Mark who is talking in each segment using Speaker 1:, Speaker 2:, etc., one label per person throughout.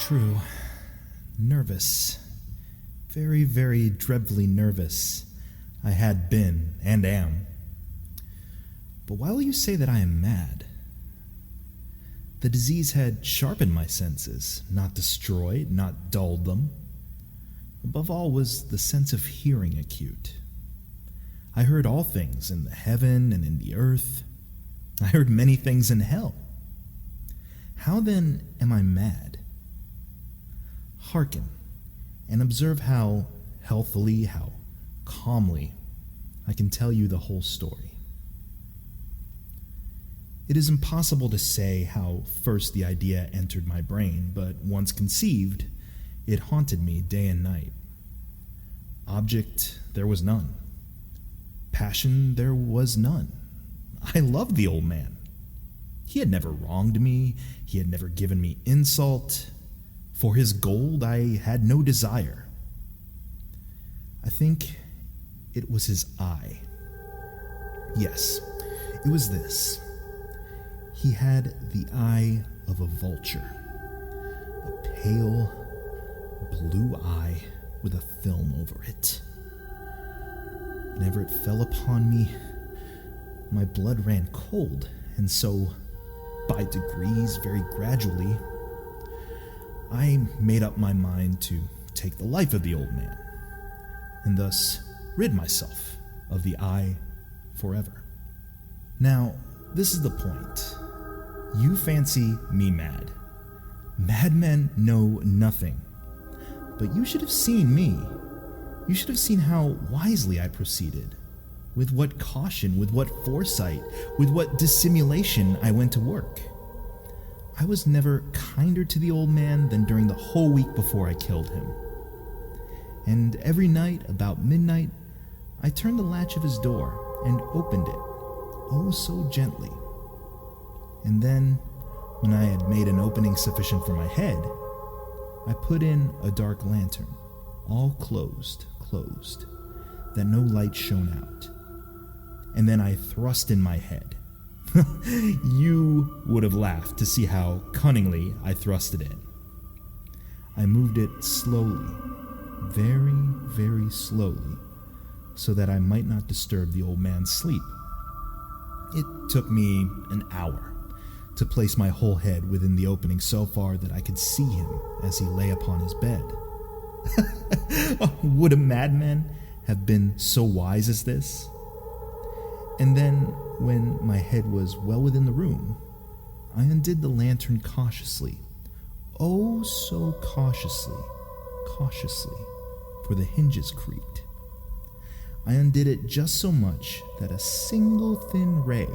Speaker 1: True. Nervous. Very, very dreadfully nervous. I had been, and am. But why will you say that I am mad? The disease had sharpened my senses, not destroyed, not dulled them. Above all was the sense of hearing acute. I heard all things in the heaven and in the earth. I heard many things in hell. How then am I mad? Hearken, and observe how healthily, how calmly I can tell you the whole story. It is impossible to say how first the idea entered my brain, but once conceived, it haunted me day and night. Object there was none. Passion there was none. I loved the old man. He had never wronged me. He had never given me insult. For his gold I had no desire. I think it was his eye. Yes, it was this. He had the eye of a vulture, a pale blue eye with a film over it. Whenever it fell upon me, my blood ran cold, and so, by degrees, very gradually, I made up my mind to take the life of the old man, and thus rid myself of the eye forever. Now, this is the point. You fancy me mad. Madmen know nothing. But you should have seen me. You should have seen how wisely I proceeded. With what caution, with what foresight, with what dissimulation I went to work. I was never kinder to the old man than during the whole week before I killed him. And every night, about midnight, I turned the latch of his door and opened it, oh so gently. And then, when I had made an opening sufficient for my head, I put in a dark lantern, all closed, that no light shone out. And then I thrust in my head. You would have laughed to see how cunningly I thrust it in. I moved it slowly, very, very slowly, so that I might not disturb the old man's sleep. It took me an hour to place my whole head within the opening so far that I could see him as he lay upon his bed. Would a madman have been so wise as this? And then, when my head was well within the room, I undid the lantern cautiously, oh so cautiously, for the hinges creaked. I undid it just so much that a single thin ray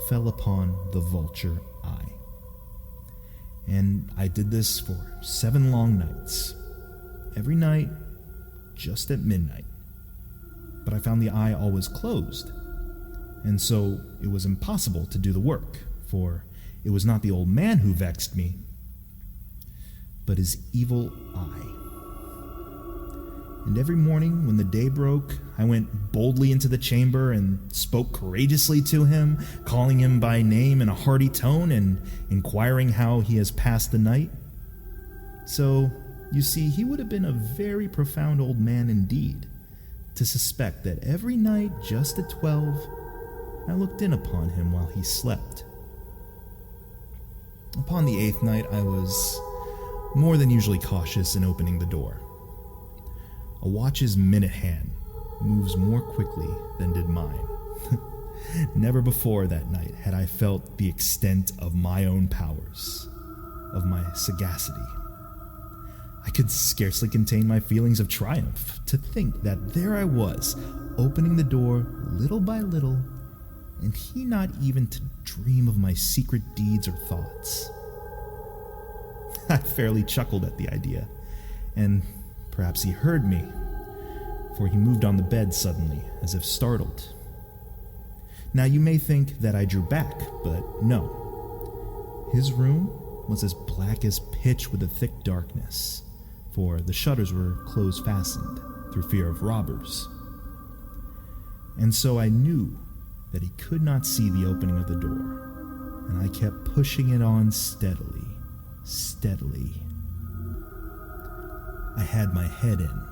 Speaker 1: fell upon the vulture eye. And I did this for 7 long nights, every night just at midnight. But I found the eye always closed, and so it was impossible to do the work, for it was not the old man who vexed me, but his evil eye. And every morning when the day broke, I went boldly into the chamber and spoke courageously to him, calling him by name in a hearty tone and inquiring how he has passed the night. So, you see, he would have been a very profound old man indeed, to suspect that every night just at 12, I looked in upon him while he slept. Upon the 8th night, I was more than usually cautious in opening the door. A watch's minute hand moves more quickly than did mine. Never before that night had I felt the extent of my own powers, of my sagacity. I could scarcely contain my feelings of triumph to think that there I was, opening the door little by little, and he not even to dream of my secret deeds or thoughts. I fairly chuckled at the idea, and perhaps he heard me, for he moved on the bed suddenly, as if startled. Now you may think that I drew back, but no. His room was as black as pitch with a thick darkness, for the shutters were close fastened through fear of robbers. And so I knew that he could not see the opening of the door, and I kept pushing it on steadily, I had my head in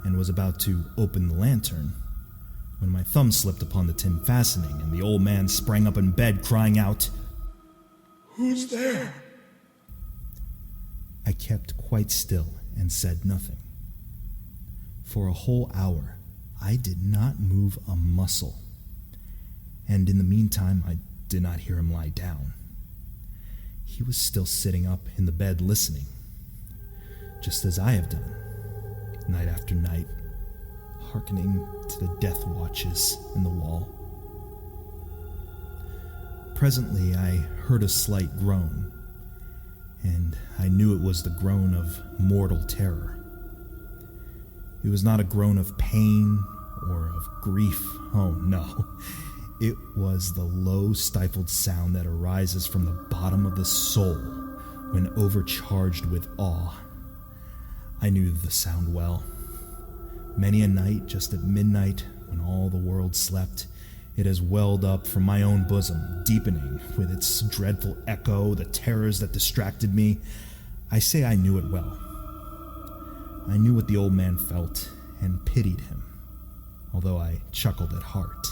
Speaker 1: and was about to open the lantern when my thumb slipped upon the tin fastening and the old man sprang up in bed crying out,
Speaker 2: "Who's there?"
Speaker 1: I kept quite still and said nothing. For a whole hour, I did not move a muscle, and in the meantime, I did not hear him lie down. He was still sitting up in the bed listening, just as I have done, night after night, hearkening to the death watches in the wall. Presently, I heard a slight groan, and I knew it was the groan of mortal terror. It was not a groan of pain or of grief. Oh no, it was the low, stifled sound that arises from the bottom of the soul when overcharged with awe. I knew the sound well. Many a night, just at midnight, when all the world slept, it has welled up from my own bosom, deepening with its dreadful echo the terrors that distracted me. I say I knew it well. I knew what the old man felt and pitied him, although I chuckled at heart.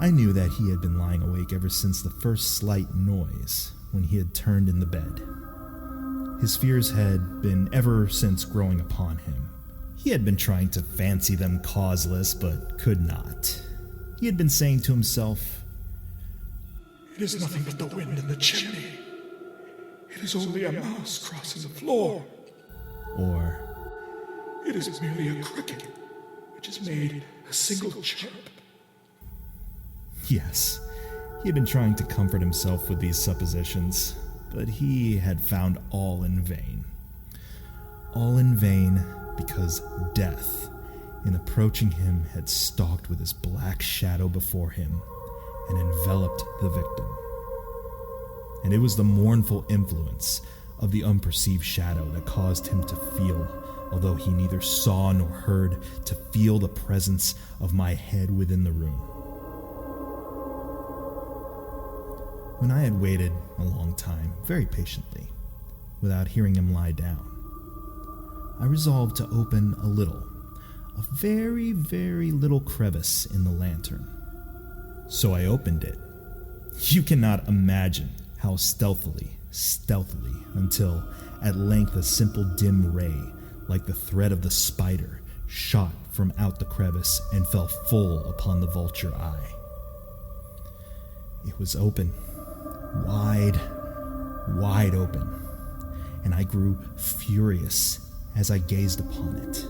Speaker 1: I knew that he had been lying awake ever since the first slight noise when he had turned in the bed. His fears had been ever since growing upon him. He had been trying to fancy them causeless, but could not. He had been saying to himself,
Speaker 2: "It is nothing but the wind in the chimney. It is only a mouse crossing the floor.
Speaker 1: or,
Speaker 2: It is merely a cricket which has made a single chirp."
Speaker 1: yes, he had been trying to comfort himself with these suppositions, but he had found all in vain. All in vain because death, in approaching him, had stalked with his black shadow before him and enveloped the victim. And it was the mournful influence of the unperceived shadow that caused him to feel, although he neither saw nor heard, to feel the presence of my head within the room. When I had waited a long time, very patiently, without hearing him lie down, I resolved to open a very, very little crevice in the lantern. So I opened it. You cannot imagine how stealthily, until at length a simple dim ray, like the thread of the spider, shot from out the crevice and fell full upon the vulture eye. It was open, wide open, and I grew furious as I gazed upon it.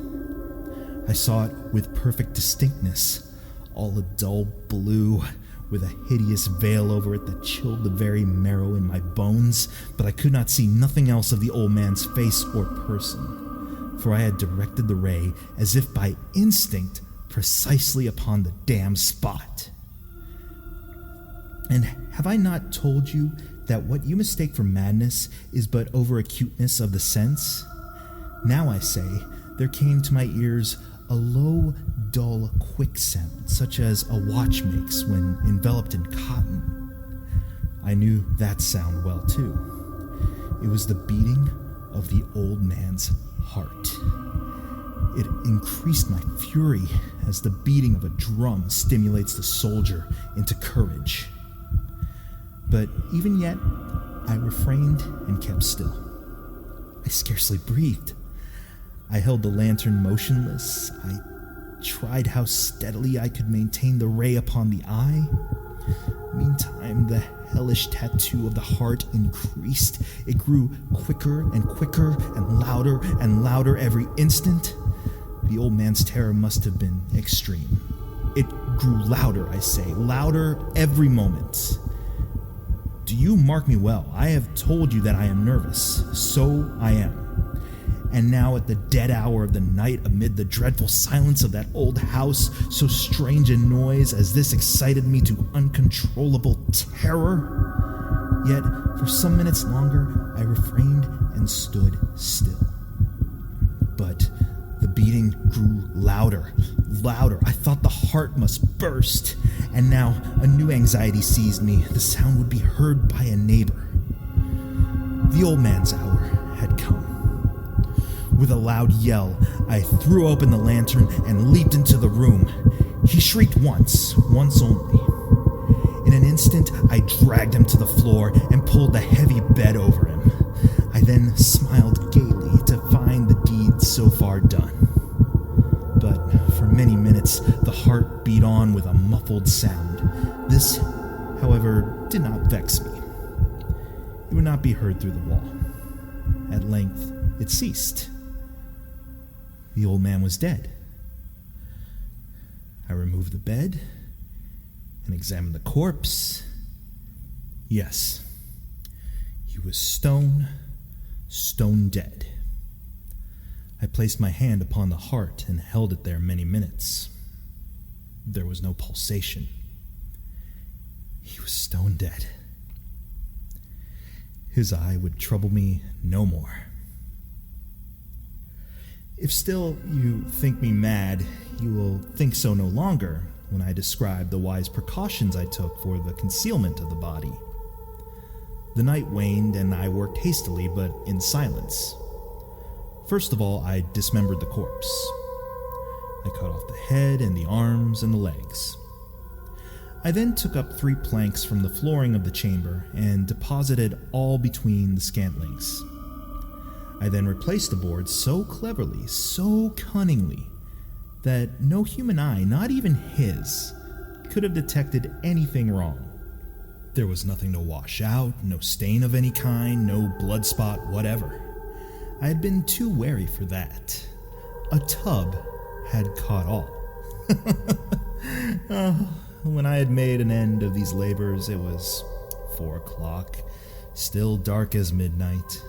Speaker 1: I saw it with perfect distinctness, all a dull blue, with a hideous veil over it that chilled the very marrow in my bones, but I could not see nothing else of the old man's face or person, for I had directed the ray, as if by instinct, precisely upon the damned spot. And have I not told you that what you mistake for madness is but over-acuteness of the sense? Now I say, there came to my ears a low, dull, quick sound, such as a watch makes when enveloped in cotton. I knew that sound well, too. It was the beating of the old man's heart. It increased my fury as the beating of a drum stimulates the soldier into courage. But even yet, I refrained and kept still. I scarcely breathed. I held the lantern motionless. I tried how steadily I could maintain the ray upon the eye. Meantime, the hellish tattoo of the heart increased. It grew quicker and quicker and louder every instant. The old man's terror must have been extreme. It grew louder, I say, louder every moment. Do you mark me well? I have told you that I am nervous. So I am. And now at the dead hour of the night, amid the dreadful silence of that old house, so strange a noise as this excited me to uncontrollable terror. Yet for some minutes longer I refrained and stood still. But the beating grew louder. I thought the heart must burst. And now a new anxiety seized me. The sound would be heard by a neighbor. The old man's hour had come. With a loud yell, I threw open the lantern and leaped into the room. He shrieked once only. In an instant, I dragged him to the floor and pulled the heavy bed over him. I then smiled gaily to find the deed so far done. But for many minutes, the heart beat on with a muffled sound. This, however, did not vex me. It would not be heard through the wall. At length, it ceased. The old man was dead. I removed the bed and examined the corpse. Yes, he was stone dead. I placed my hand upon the heart and held it there many minutes. There was no pulsation. He was stone dead. His eye would trouble me no more. If still you think me mad, you will think so no longer when I describe the wise precautions I took for the concealment of the body. The night waned and I worked hastily but in silence. First of all, I dismembered the corpse. I cut off the head and the arms and the legs. I then took up 3 planks from the flooring of the chamber and deposited all between the scantlings. I then replaced the boards so cleverly, so cunningly, that no human eye, not even his, could have detected anything wrong. There was nothing to wash out, no stain of any kind, no blood spot, whatever. I had been too wary for that. A tub had caught all. When I had made an end of these labors, it was 4 o'clock, still dark as midnight.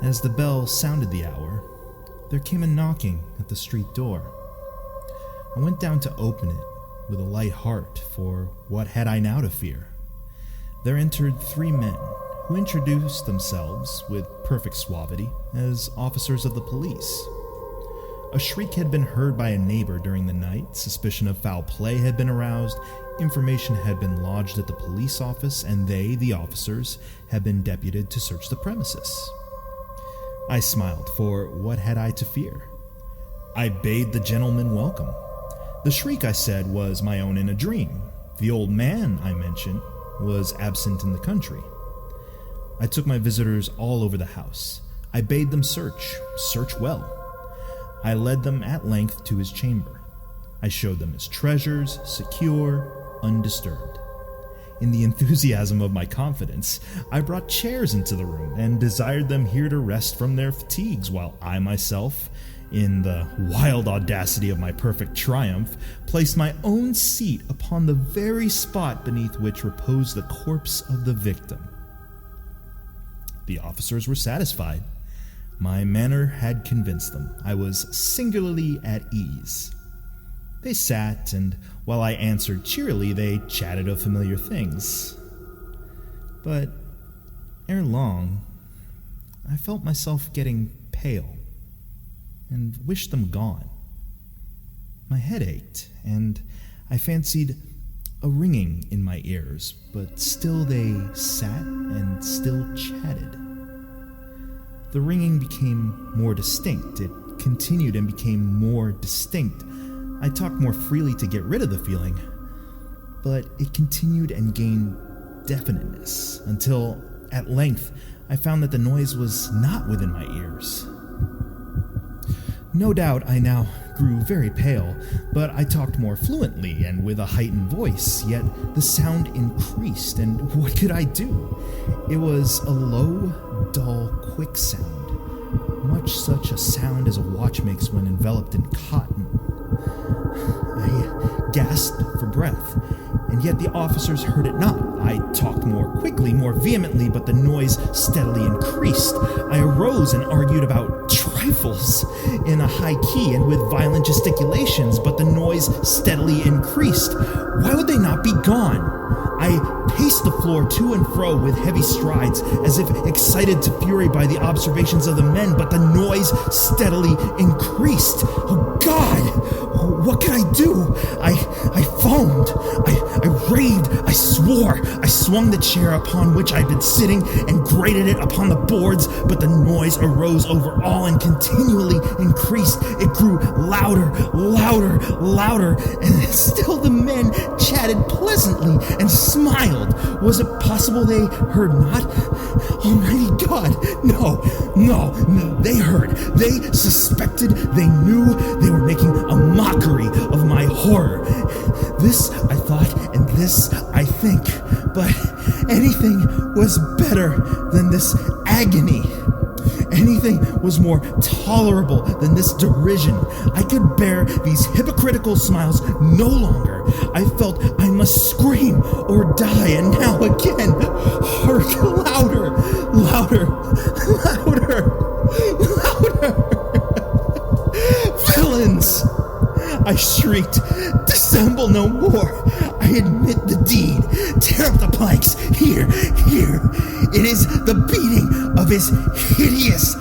Speaker 1: As the bell sounded the hour, there came a knocking at the street door. I went down to open it with a light heart, for what had I now to fear? There entered 3 men, who introduced themselves with perfect suavity as officers of the police. A shriek had been heard by a neighbor during the night, suspicion of foul play had been aroused, information had been lodged at the police office, and they, the officers, had been deputed to search the premises. I smiled, for what had I to fear? I bade the gentleman welcome. The shriek, I said, was my own in a dream. The old man, I mentioned, was absent in the country. I took my visitors all over the house. I bade them search well. I led them at length to his chamber. I showed them his treasures, secure, undisturbed. In the enthusiasm of my confidence, I brought chairs into the room and desired them here to rest from their fatigues, while I myself, in the wild audacity of my perfect triumph, placed my own seat upon the very spot beneath which reposed the corpse of the victim. The officers were satisfied. My manner had convinced them. I was singularly at ease. They sat, and while I answered cheerily, they chatted of familiar things. But ere long, I felt myself getting pale, and wished them gone. My head ached, and I fancied a ringing in my ears, but still they sat and still chatted. The ringing became more distinct. It continued and became more distinct. I talked more freely to get rid of the feeling, but it continued and gained definiteness, until at length I found that the noise was not within my ears. No doubt I now grew very pale, but I talked more fluently and with a heightened voice, yet the sound increased, and what could I do? It was a low, dull, quick sound, much such a sound as a watch makes when enveloped in cotton. I gasped for breath, and yet the officers heard it not. I talked more quickly, more vehemently, but the noise steadily increased. I arose and argued about trifles in a high key and with violent gesticulations, but the noise steadily increased. Why would they not be gone? I paced the floor to and fro with heavy strides, as if excited to fury by the observations of the men, but the noise steadily increased. Oh God! What could I do? I foamed. I raved. I swore. I swung the chair upon which I'd been sitting and grated it upon the boards, but the noise arose over all and continually increased. It grew louder, louder, louder, and still the men chatted pleasantly and smiled. Was it possible they heard not? Almighty God, no, they heard. They suspected. They knew. They were making a mockery of my horror. This I thought, and this I think, but anything was better than this agony. Anything was more tolerable than this derision. I could bear these hypocritical smiles no longer. I felt I must scream or die, and now again, hark, louder, louder, louder, louder. Villains! I shrieked, dissemble no more. I admit the deed. Tear up the planks. Here. It is the beating of his hideous